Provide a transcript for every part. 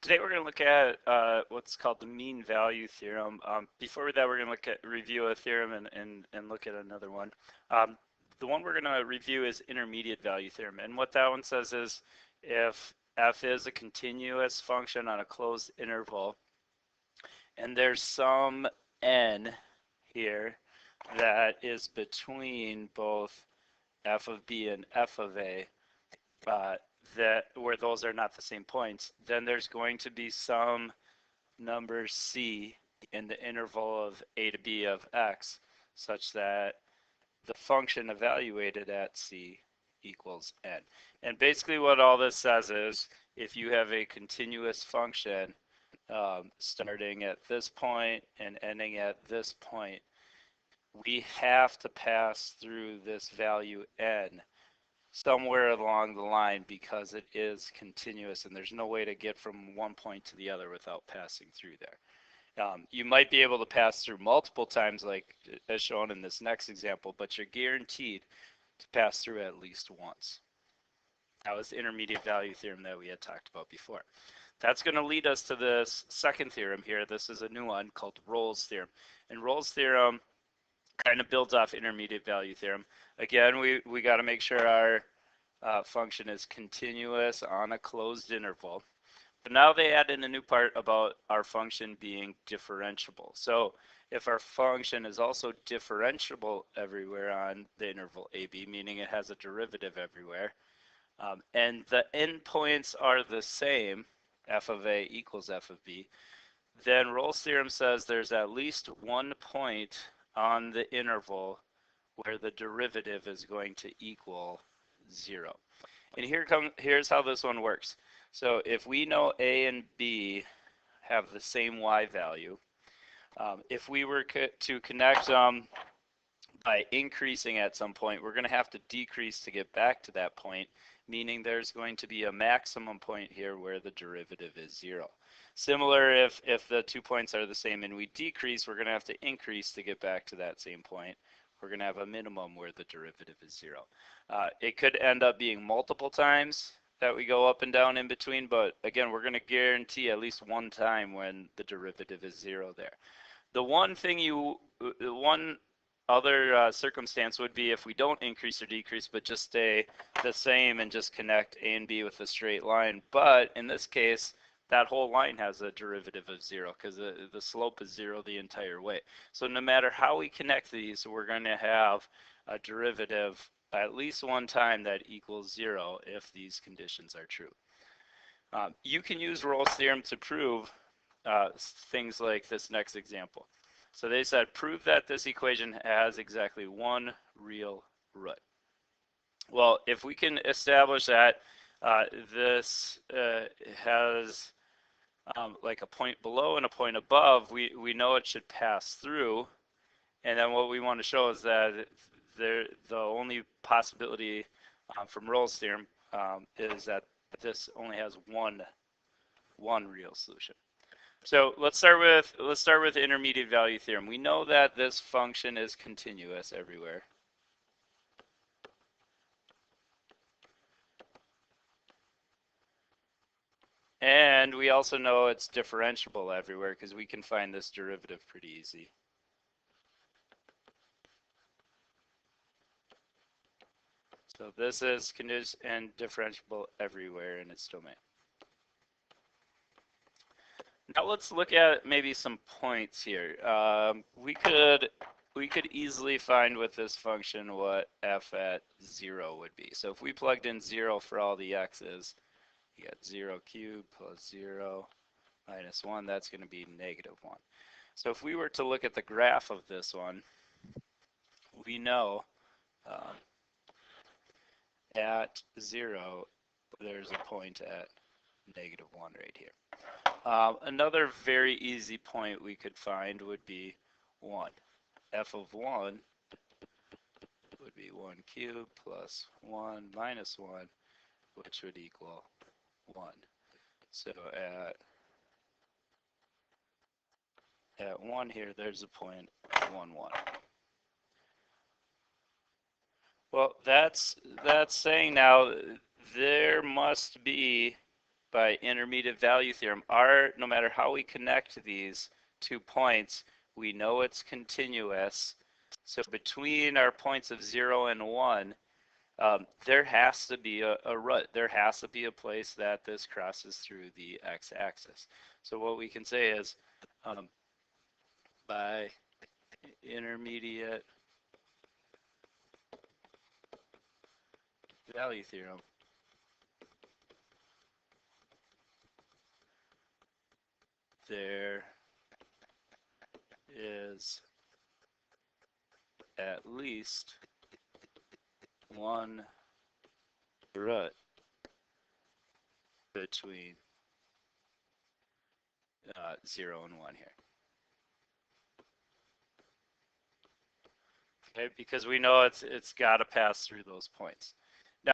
Today we're going to look at what's called the mean value theorem. Before that, we're going to review a theorem and look at another one. The one we're going to review is intermediate value theorem. And what that one says is if f is a continuous function on a closed interval, and there's some n here that is between both f of b and f of a, that where those are not the same points, then there's going to be some number c in the interval of a to b of x such that the function evaluated at c equals n. And basically what all this says is if you have a continuous function starting at this point and ending at this point, we have to pass through this value n somewhere along the line because it is continuous and there's no way to get from one point to the other without passing through there. You might be able to pass through multiple times like as shown in this next example, but you're guaranteed to pass through at least once. That was the intermediate value theorem that we had talked about before. That's going to lead us to this second theorem here. This is a new one called Rolle's theorem. And Rolle's theorem kind of builds off intermediate value theorem. Again, we got to make sure our function is continuous on a closed interval. But now they add in a new part about our function being differentiable. So if our function is also differentiable everywhere on the interval AB, meaning it has a derivative everywhere, and the endpoints are the same, f of a equals f of b, then Rolle's theorem says there's at least one point on the interval where the derivative is going to equal 0. And here's how this one works. So if we know a and b have the same y value, if we were to connect them by increasing at some point, we're going to have to decrease to get back to that point, meaning there's going to be a maximum point here where the derivative is 0. Similar, if the 2 points are the same and we decrease, we're going to have to increase to get back to that same point. We're going to have a minimum where the derivative is 0. It could end up being multiple times that we go up and down in between, but again, we're going to guarantee at least one time when the derivative is 0 there. The one other circumstance would be if we don't increase or decrease, but just stay the same and just connect a and b with a straight line. But in this case, that whole line has a derivative of 0 because the slope is 0 the entire way. So no matter how we connect these, we're going to have a derivative at least one time that equals 0 if these conditions are true. You can use Rolle's theorem to prove things like this next example. So they said, prove that this equation has exactly one real root. Well, if we can establish that this has like a point below and a point above, we know it should pass through. And then what we want to show is that the only possibility from Rolle's theorem is that this only has one real solution. So let's start with intermediate value theorem. We know that this function is continuous everywhere. And we also know it's differentiable everywhere because we can find this derivative pretty easy. So this is continuous and differentiable everywhere in its domain. Now let's look at maybe some points here. We could easily find with this function what f at 0 would be. So if we plugged in 0 for all the x's, you get 0 cubed plus 0 minus 1, that's going to be negative 1. So if we were to look at the graph of this one, we know at 0, there's a point at negative 1 right here. Another very easy point we could find would be 1. F of 1 would be 1 cubed plus 1 minus 1, which would equal 1. So at 1 here, there's a point 1, 1. Well, that's saying now there must be by intermediate value theorem, no matter how we connect these 2 points, we know it's continuous. So between our points of 0 and 1, there has to be a root. There has to be a place that this crosses through the x-axis. So what we can say is, by intermediate value theorem, there is at least one root between 0 and 1 here. Okay, because we know it's got to pass through those points.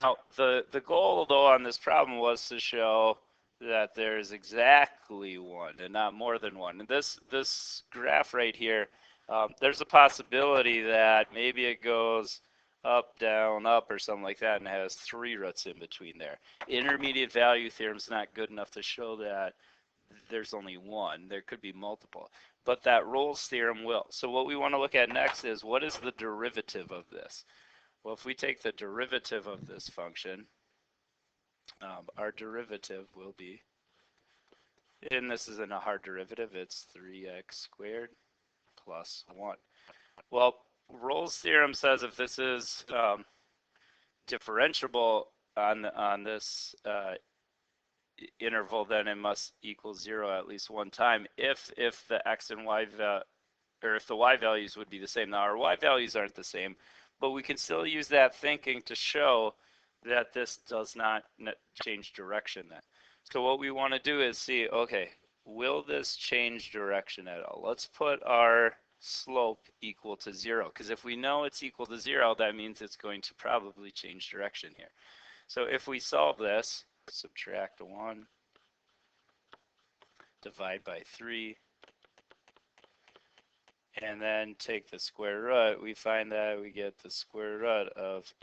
Now, the goal, though, on this problem was to show that there's exactly one and not more than one. And this graph right here, there's a possibility that maybe it goes up, down, up, or something like that, and has 3 roots in between there. Intermediate value theorem is not good enough to show that there's only one. There could be multiple. But that Rolle's theorem will. So what we want to look at next is, what is the derivative of this? Well, if we take the derivative of this function, our derivative will be, and this isn't a hard derivative, it's 3x squared plus 1. Well, Rolle's theorem says if this is differentiable on this interval, then it must equal 0 at least one time if the x and y or if the y values would be the same. Now our y values aren't the same, but we can still use that thinking to show that this does not change direction then. So what we want to do is see, okay, will this change direction at all? Let's put our slope equal to 0, because if we know it's equal to 0, that means it's going to probably change direction here. So if we solve this, subtract 1, divide by 3, and then take the square root, we find that we get the square root of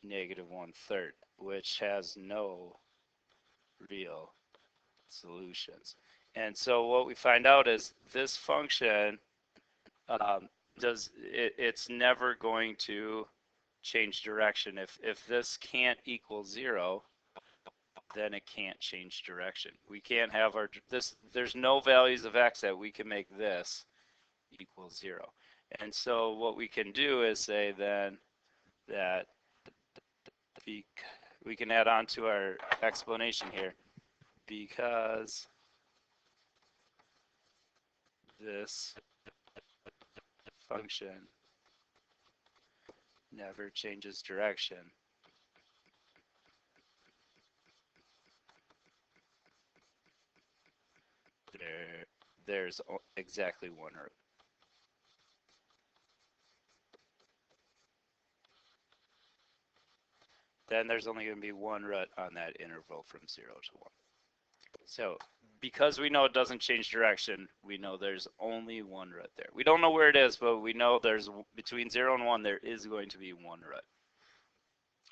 -1/3, which has no real solutions. And so what we find out is this function it's never going to change direction. If this can't equal 0, then it can't change direction. We can't have there's no values of x that we can make this equal 0. And so what we can do is say then that we can add on to our explanation here, because this function never changes direction, there's exactly one root. Then there's only going to be one root on that interval from 0 to 1. So because we know it doesn't change direction, we know there's only one root there. We don't know where it is, but we know there's between 0 and 1, there is going to be one root.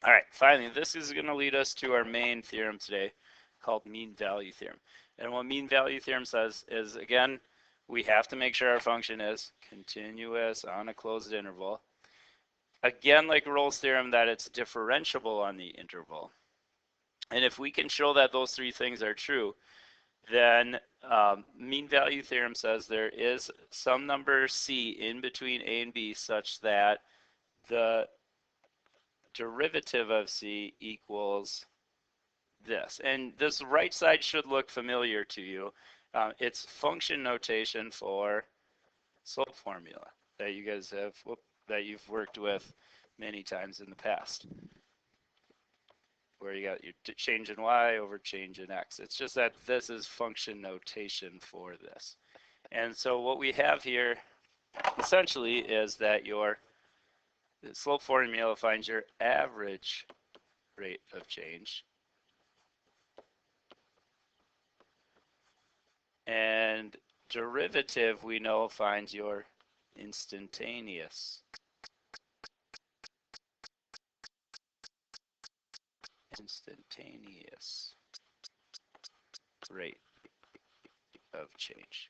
All right, finally, this is going to lead us to our main theorem today called mean value theorem. And what mean value theorem says is, again, we have to make sure our function is continuous on a closed interval. Again, like Rolle's theorem, that it's differentiable on the interval. And if we can show that those 3 things are true, then mean value theorem says there is some number c in between a and b such that the derivative of c equals this. And this right side should look familiar to you. It's function notation for slope formula that you guys have, that you've worked with many times in the past, where you got your change in y over change in x. It's just that this is function notation for this. And so what we have here essentially is that the slope formula finds your average rate of change, and derivative we know finds your instantaneous rate of change.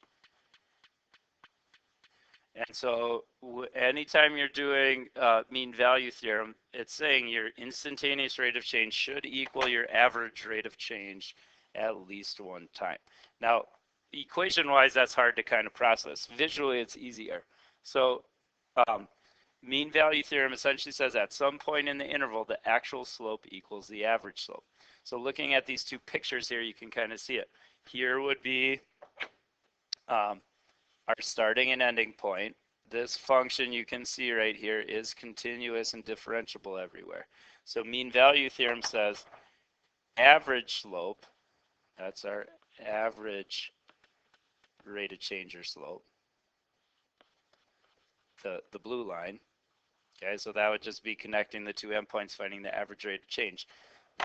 And so anytime you're doing mean value theorem, it's saying your instantaneous rate of change should equal your average rate of change at least one time. Now, equation-wise, that's hard to kind of process. Visually, it's easier. So um, mean value theorem essentially says at some point in the interval, the actual slope equals the average slope. So looking at these two pictures here, you can kind of see it. Here would be our starting and ending point. This function you can see right here is continuous and differentiable everywhere. So mean value theorem says average slope, that's our average rate of change or slope, the blue line. Okay, so that would just be connecting the two endpoints, finding the average rate of change.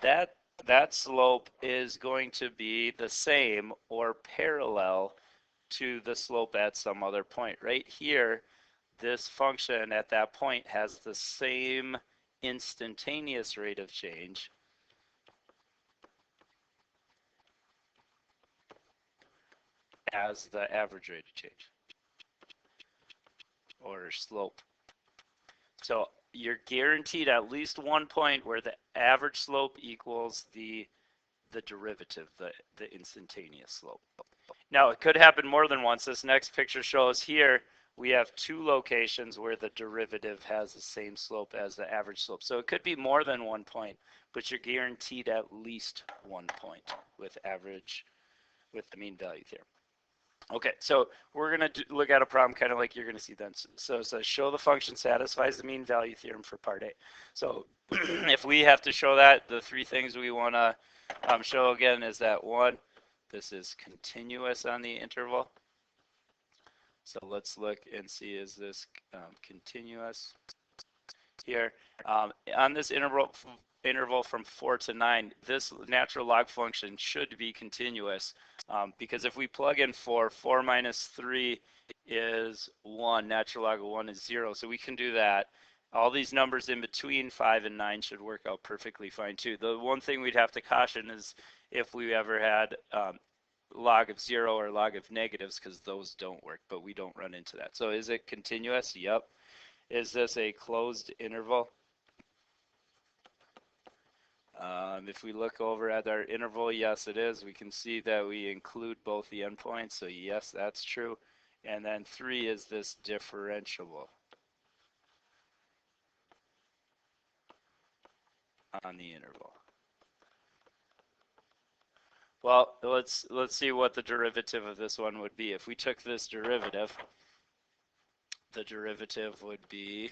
That slope is going to be the same or parallel to the slope at some other point. Right here, this function at that point has the same instantaneous rate of change as the average rate of change or slope. So you're guaranteed at least one point where the average slope equals the derivative, the instantaneous slope. Now, it could happen more than once. This next picture shows here we have two locations where the derivative has the same slope as the average slope. So it could be more than one point, but you're guaranteed at least one point with the mean value theorem. Okay, so we're going to look at a problem kind of like you're going to see then. So it says show the function satisfies the mean value theorem for part A. So if we have to show that, the three things we want to show again is that one, this is continuous on the interval. So let's look and see, is this continuous here? On this interval from 4 to 9, this natural log function should be continuous because if we plug in 4 minus 3 is 1, natural log of 1 is 0, so we can do that. All these numbers in between 5 and 9 should work out perfectly fine too. The one thing we'd have to caution is if we ever had log of 0 or log of negatives, because those don't work, but we don't run into that. So is it continuous? Yep. Is this a closed interval? If we look over at our interval, yes, it is. We can see that we include both the endpoints, so yes, that's true. And then 3 is this differentiable on the interval. Well, let's see what the derivative of this one would be. If we took this derivative, the derivative would be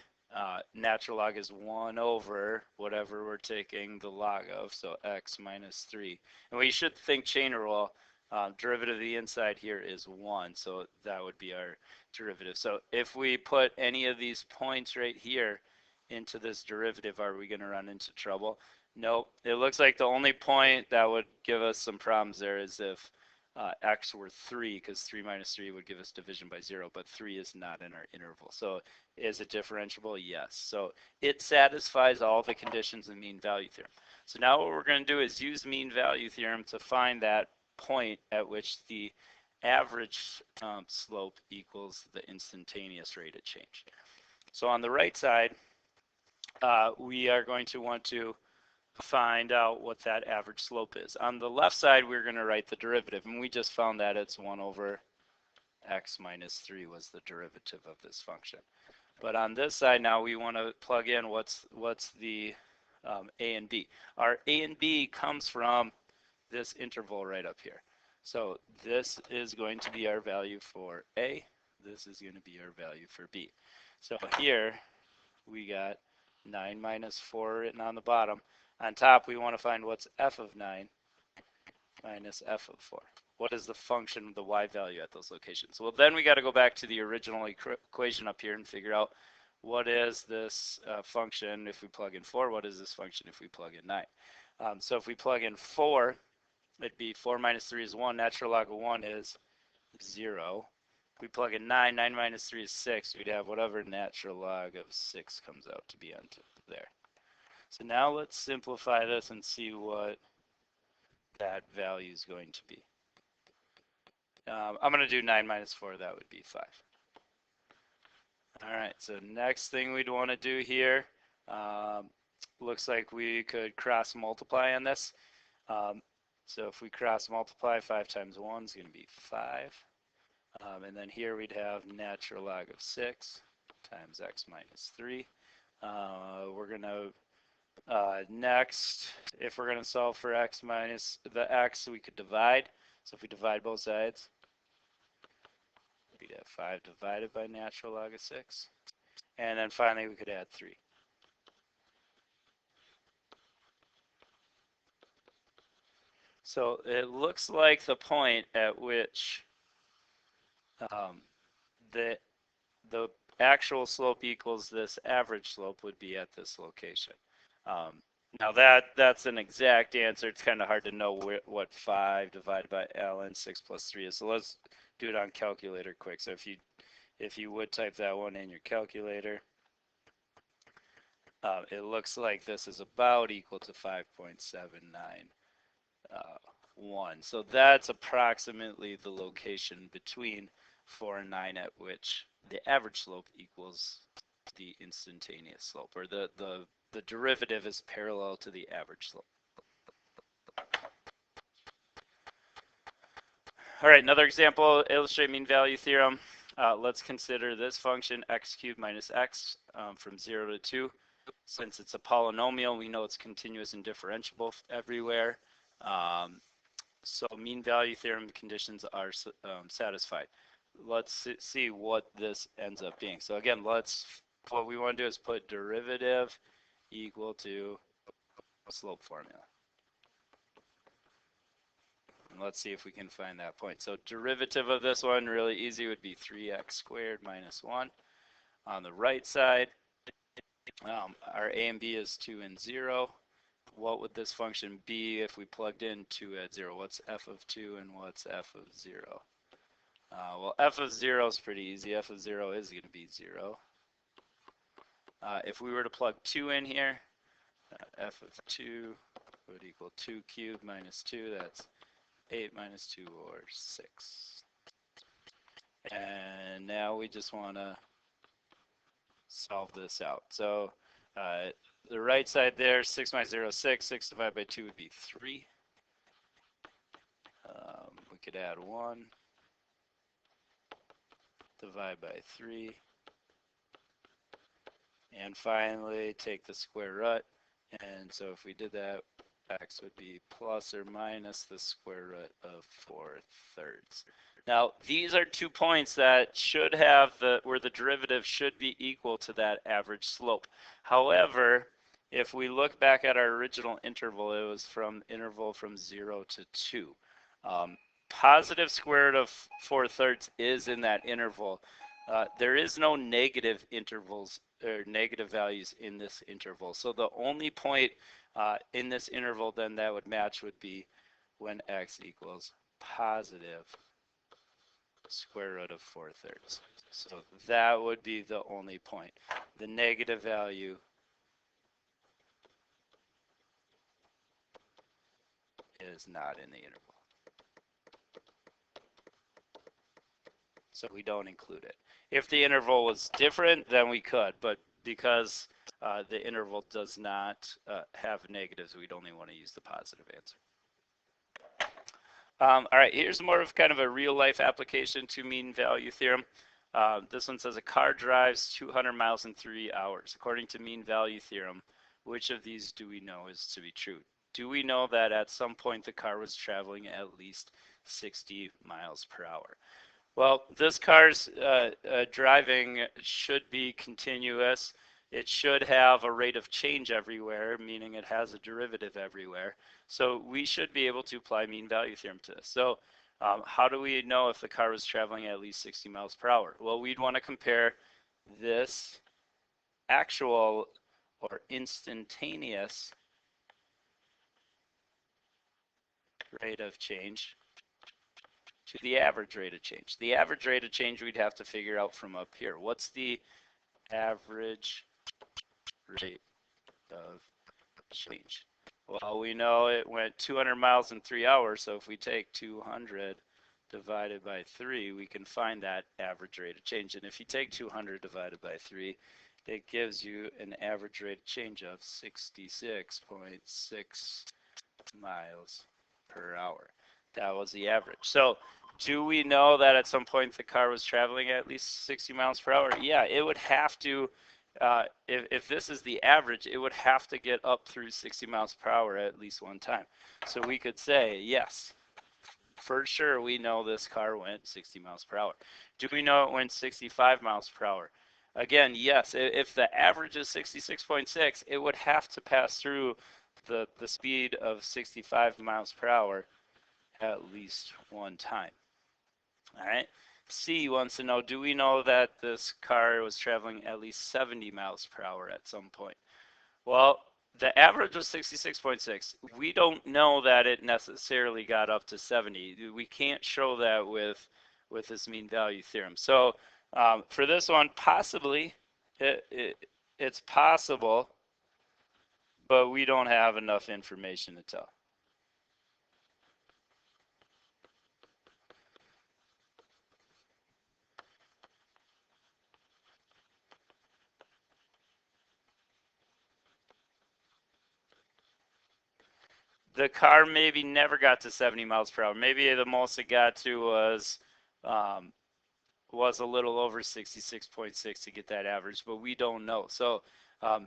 natural log is 1 over whatever we're taking the log of, so x minus 3. And we should think chain rule. Derivative of the inside here is 1, so that would be our derivative. So if we put any of these points right here into this derivative, are we going to run into trouble? Nope. It looks like the only point that would give us some problems there is if x were 3, because 3 minus 3 would give us division by 0, but 3 is not in our interval. So is it differentiable? Yes. So it satisfies all the conditions in mean value theorem. So now what we're going to do is use mean value theorem to find that point at which the average slope equals the instantaneous rate of change. So on the right side, we are going to want to find out what that average slope is. On the left side, we're going to write the derivative, and we just found that it's 1 over x minus 3 was the derivative of this function. But on this side now, we want to plug in what's the a and b. Our a and b comes from this interval right up here. So this is going to be our value for a. This is going to be our value for b. So here we got 9 minus 4 written on the bottom. On top, we want to find what's f of 9 minus f of 4. What is the function of the y value at those locations? Well, then we got to go back to the original equation up here and figure out what is this function if we plug in 4, what is this function if we plug in 9. So if we plug in 4, it'd be 4 minus 3 is 1, natural log of 1 is 0. If we plug in 9, 9 minus 3 is 6, we'd have whatever natural log of 6 comes out to be on there. So now let's simplify this and see what that value is going to be. I'm going to do 9 minus 4. That would be 5. All right, so next thing we'd want to do here, um, looks like we could cross multiply on this. So if we cross multiply, 5 times 1 is going to be 5. And then here we'd have natural log of 6 times x minus 3. We're going to, next, if we're going to solve for x minus the x, we could divide. So if we divide both sides, we'd have 5 divided by natural log of 6. And then finally, we could add 3. So it looks like the point at which the actual slope equals this average slope would be at this location. Now that's an exact answer. It's kind of hard to know what 5 divided by ln 6 plus 3 is. So let's do it on calculator quick. So if you would type that one in your calculator, it looks like this is about equal to 5.791. So that's approximately the location between 4 and 9 at which the average slope equals the instantaneous slope, or the derivative is parallel to the average slope. All right, another example, illustrate mean value theorem. Let's consider this function x cubed minus x from 0 to 2. Since it's a polynomial, we know it's continuous and differentiable everywhere. So mean value theorem conditions are satisfied. Let's see what this ends up being. So again, what we want to do is put derivative equal to slope formula. And let's see if we can find that point. So derivative of this one, really easy, would be 3x squared minus 1. On the right side, our a and b is 2 and 0. What would this function be if we plugged in 2 at 0? What's f of 2 and what's f of 0? Well, f of 0 is pretty easy. F of 0 is going to be 0. If we were to plug 2 in here, f of 2 would equal 2 cubed minus 2. That's 8 minus 2, or 6. And now we just want to solve this out. So the right side there, 6 minus 0 is 6. 6 divided by 2 would be 3. We could add 1. Divide by 3. And finally, take the square root. And so if we did that, x would be plus or minus the square root of 4/3. Now, these are 2 points that should have where the derivative should be equal to that average slope. However, if we look back at our original interval, it was from interval from 0 to 2. Positive square root of 4/3 is in that interval. There is no negative intervals or negative values in this interval. So the only point in this interval then that would match would be when x equals positive square root of 4/3. So that would be the only point. The negative value is not in the interval. So we don't include it. If the interval was different, then we could, but because the interval does not have negatives, we'd only want to use the positive answer. All right, here's more of kind of a real life application to mean value theorem. This one says a car drives 200 miles in 3 hours. According to mean value theorem, which of these do we know is to be true? Do we know that at some point the car was traveling at least 60 miles per hour? Well, this car's driving should be continuous. It should have a rate of change everywhere, meaning it has a derivative everywhere. So we should be able to apply mean value theorem to this. So how do we know if the car was traveling at least 60 miles per hour? Well, we'd want to compare this actual or instantaneous rate of change to the average rate of change. The average rate of change we'd have to figure out from up here. What's the average rate of change? Well, we know it went 200 miles in 3 hours, so if we take 200 divided by 3, we can find that average rate of change. And if you take 200 divided by 3, it gives you an average rate of change of 66.6 miles per hour. That was the average. So do we know that at some point the car was traveling at least 60 miles per hour? Yeah, it would have to, if this is the average, it would have to get up through 60 miles per hour at least one time. So we could say, yes, for sure we know this car went 60 miles per hour. Do we know it went 65 miles per hour? Again, yes, if the average is 66.6, it would have to pass through the speed of 65 miles per hour at least one time. All right. C wants to know, do we know that this car was traveling at least 70 miles per hour at some point? Well, the average was 66.6. We don't know that it necessarily got up to 70. We can't show that with this mean value theorem. So for this one, possibly, it's possible, but we don't have enough information to tell. The car maybe never got to 70 miles per hour. Maybe the most it got to um, was a little over 66.6 to get that average, but we don't know. So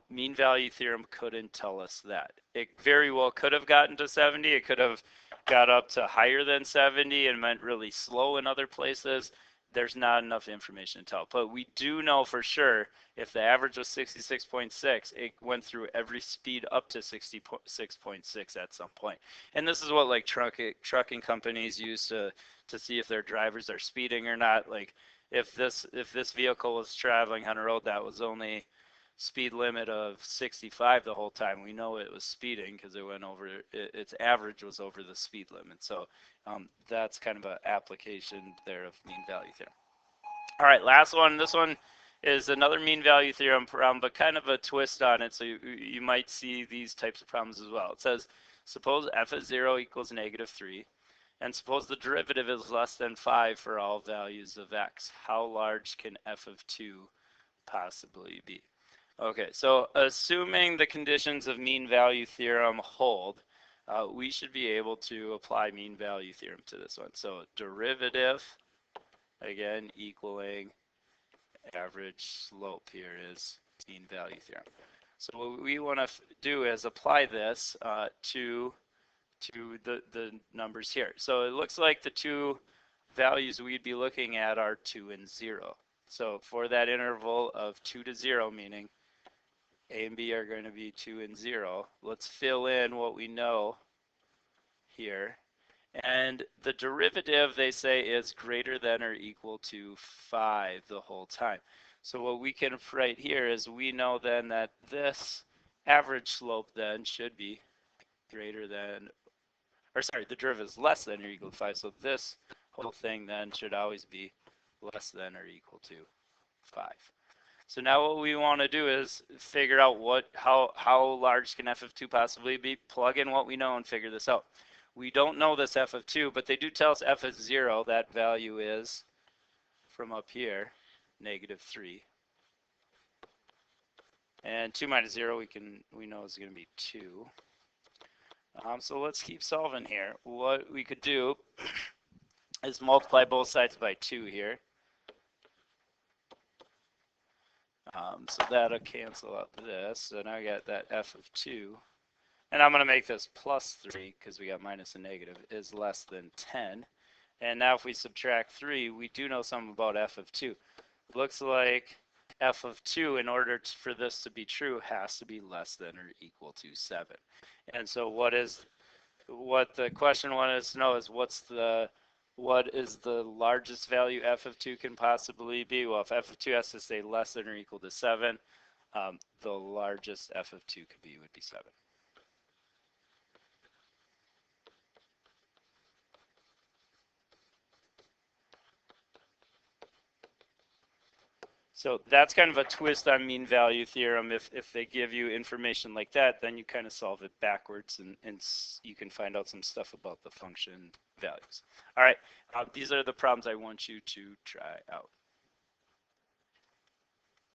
mean value theorem couldn't tell us that. It very well could have gotten to 70. It could have got up to higher than 70 and meant really slow in other places. There's not enough information to tell. But we do know for sure if the average was 66.6, it went through every speed up to 66.6 at some point. And this is what like trucking companies use to see if their drivers are speeding or not. Like if this vehicle was traveling on a road that was only speed limit of 65 the whole time, we know it was speeding because it went over, its average was over the speed limit. So that's kind of an application there of mean value theorem. All right, last one. This one is another mean value theorem problem, but kind of a twist on it. So you might see these types of problems as well. It says, suppose f of 0 equals -3, and suppose the derivative is less than 5 for all values of x. How large can f of 2 possibly be? Okay, so assuming the conditions of mean value theorem hold, we should be able to apply mean value theorem to this one. So derivative, again, equaling average slope here is mean value theorem. So what we want to do is apply this to the numbers here. So it looks like the two values we'd be looking at are 2 and 0. So for that interval of 2 to 0, meaning A and B are going to be 2 and 0, let's fill in what we know here. And the derivative, they say, is greater than or equal to 5 the whole time. So what we can write here is we know then that this average slope then should be greater than, or sorry, the derivative is less than or equal to 5. So this whole thing then should always be less than or equal to 5. So now what we want to do is figure out how large can f of 2 possibly be, plug in what we know and figure this out. We don't know this f of 2, but they do tell us f of 0, that value is, from up here, -3. And 2 minus 0 we know is going to be 2. So let's keep solving here. What we could do is multiply both sides by 2 here. So that'll cancel out this. So now I got that f of 2. And I'm going to make this plus 3 because we got minus and negative is less than 10. And now if we subtract 3, we do know something about f of 2. Looks like f of 2, in order for this to be true, has to be less than or equal to 7. And so what the question wanted us to know is what is the largest value f of 2 can possibly be? Well, if f of 2 has to stay less than or equal to 7, the largest f of 2 would be 7. So that's kind of a twist on mean value theorem. If they give you information like that, then you kind of solve it backwards and you can find out some stuff about the function values. All right, these are the problems I want you to try out.